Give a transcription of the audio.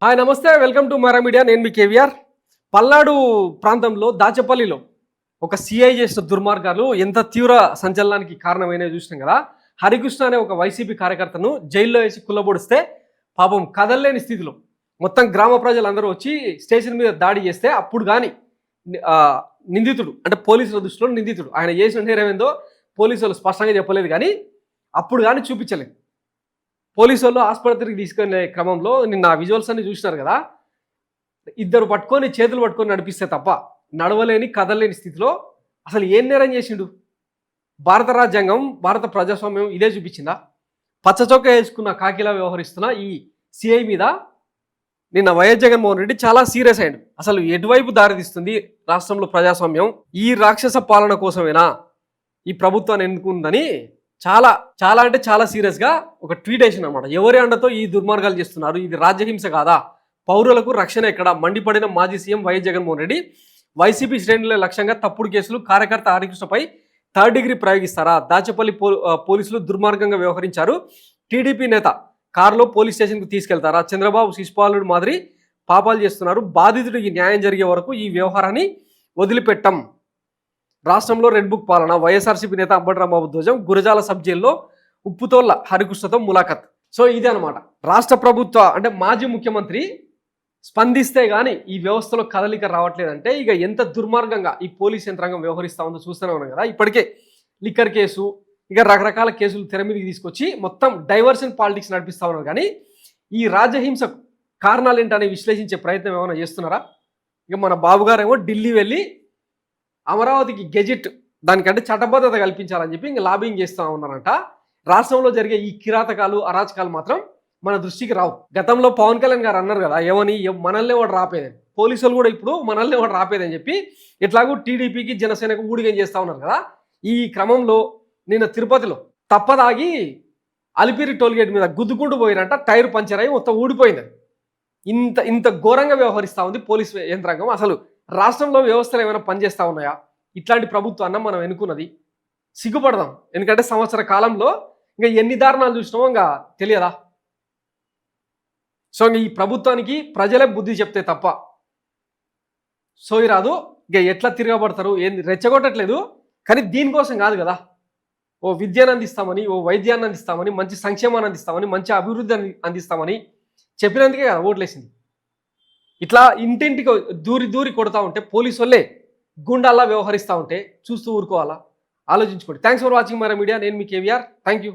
Hi నమస్తే, welcome to Mara media. నేను మీ కేవీఆర్. పల్నాడు ప్రాంతంలో దాచపల్లిలో ఒక సిఐ చేసిన దుర్మార్గాలు ఎంత తీవ్ర సంచలనానికి కారణమైనవి చూసినాం కదా. హరికృష్ణ అనే ఒక వైసీపీ కార్యకర్తను జైల్లో వేసి కుల్లబొడిస్తే పాపం కదలలేని స్థితిలో మొత్తం గ్రామ ప్రజలందరూ వచ్చి స్టేషన్ మీద దాడి చేస్తే అప్పుడు కానీ నిందితుడు అంటే పోలీసుల దృష్టిలో నిందితుడు ఆయన చేసిన నేరం ఏందో పోలీసులు స్పష్టంగా చెప్పలేదు, కానీ అప్పుడు కానీ చూపించలేదు. పోలీసు వాళ్ళు ఆసుపత్రికి తీసుకునే క్రమంలో నిన్న విజువల్స్ అన్ని చూసినారు కదా. ఇద్దరు పట్టుకొని చేతులు పట్టుకొని నడిపిస్తే తప్ప నడవలేని కదలలేని స్థితిలో అసలు ఏం నేరం చేసిండు? భారత రాజ్యాంగం, భారత ప్రజాస్వామ్యం ఇదే చూపించిందా? పచ్చచొక్క వేసుకున్న కాకిలా వ్యవహరిస్తున్న ఈ సిఐ మీద నిన్న వైఎస్ జగన్మోహన్ రెడ్డి చాలా సీరియస్ అయ్యాడు. అసలు ఎటువైపు దారితీస్తుంది రాష్ట్రంలో ప్రజాస్వామ్యం? ఈ రాక్షస పాలన కోసమేనా ఈ ప్రభుత్వాన్ని ఎన్నుకుందని చాలా చాలా అంటే చాలా సీరియస్గా ఒక ట్వీట్ వేసింది అనమాట. ఎవరి అండతో ఈ దుర్మార్గాలు చేస్తున్నారు? ఇది రాజ్యహింస కాదా? పౌరులకు రక్షణ ఎక్కడ? మండిపడిన మాజీ CM YS Jaganmohan Reddy. YCP శ్రేణుల లక్ష్యంగా తప్పుడు కేసులు, కార్యకర్త హరికృష్ణపై థర్డ్ డిగ్రీ ప్రయోగిస్తారా? దాచపల్లి పోలీసులు దుర్మార్గంగా వ్యవహరించారు. టీడీపీ నేత కారులో పోలీస్ స్టేషన్కు తీసుకెళ్తారా? చంద్రబాబు శిశుపాలుడు మాదిరి పాపాలు చేస్తున్నారు. బాధితుడికి న్యాయం జరిగే వరకు ఈ వ్యవహారాన్ని వదిలిపెట్టం. రాష్ట్రంలో రెడ్ బుక్ పాలన. వైఎస్ఆర్సీపీ నేత అంబటి రాంబాబు ధ్వజం. గురజాల సబ్ జైల్లో ఉప్పుతోళ్ల హరికృష్ణతో ములాఖత్. సో ఇదే అనమాట రాష్ట్ర ప్రభుత్వ అంటే మాజీ ముఖ్యమంత్రి స్పందిస్తే కానీ ఈ వ్యవస్థలో కదలిక రావట్లేదంటే ఇక ఎంత దుర్మార్గంగా ఈ పోలీస్ యంత్రాంగం వ్యవహరిస్తూ ఉందో చూస్తూనే ఉన్నాం కదా. ఇప్పటికే లిక్కర్ కేసు, ఇక రకరకాల కేసులు తెర మీదకి తీసుకొచ్చి మొత్తం డైవర్షన్ పాలిటిక్స్ నడిపిస్తూ ఉన్నారు. కానీ ఈ రాజ్యహింస కారణాలు ఏంటని విశ్లేషించే ప్రయత్నం ఏమైనా చేస్తున్నారా? ఇక మన బాబు గారేమో ఢిల్లీ వెళ్ళి అమరావతికి గెజిట్ దానికంటే చట్టబద్ధత కల్పించాలని చెప్పి ఇంకా లాబింగ్ చేస్తూ ఉన్నారంట. రాష్ట్రంలో జరిగే ఈ కిరాతకాలు, అరాచకాలు మాత్రం మన దృష్టికి రావు. గతంలో పవన్ కళ్యాణ్ గారు అన్నారు కదా, ఏమని మనల్ని వాడు రాపేదని. పోలీసులు కూడా ఇప్పుడు మనల్ని వాడు రాపేదని చెప్పి ఎట్లాగూ టీడీపీకి జనసేనకు ఊడిగం చేస్తూ ఉన్నారు కదా. ఈ క్రమంలో నిన్న తిరుపతిలో తప్పదాగి అలిపిరి టోల్గేట్ మీద గుద్దుకుంటూ పోయినట్ట టైర్ పంచర్ అయ్యి మొత్తం ఊడిపోయింది. ఇంత ఇంత ఘోరంగా వ్యవహరిస్తూ ఉంది పోలీస్ యంత్రాంగం. అసలు రాష్ట్రంలో వ్యవస్థలు ఏమైనా పనిచేస్తూ ఉన్నాయా? ఇట్లాంటి ప్రభుత్వాన్ని మనం ఎన్నుకున్నది. సిగ్గుపడదాం. ఎందుకంటే సంవత్సర కాలంలో ఇంకా ఎన్ని దారుణాలు చూసినామో ఇంకా తెలియదా? సో ఈ ప్రభుత్వానికి ప్రజలే బుద్ధి చెప్తే తప్ప సోయి రాదు. ఇక ఎట్లా తిరగబడతారు ఏంది రెచ్చగొట్టట్లేదు, కానీ దీనికోసం కాదు కదా. ఓ విద్యను అందిస్తామని, ఓ వైద్యాన్ని అందిస్తామని, మంచి సంక్షేమాన్ని అందిస్తామని, మంచి అభివృద్ధి అందిస్తామని చెప్పినందుకే కదా ఓట్లేసింది. ఇట్లా ఇంటింటికి దూరి దూరి కొడతా ఉంటే పోలీసు వాళ్ళే గుండాల్లా వ్యవహరిస్తూ ఉంటే చూస్తూ ఊరుకోవాలా? ఆలోచించుకోండి. Thanks for watching Mara media. నేను మీ కేవీఆర్. Thank you.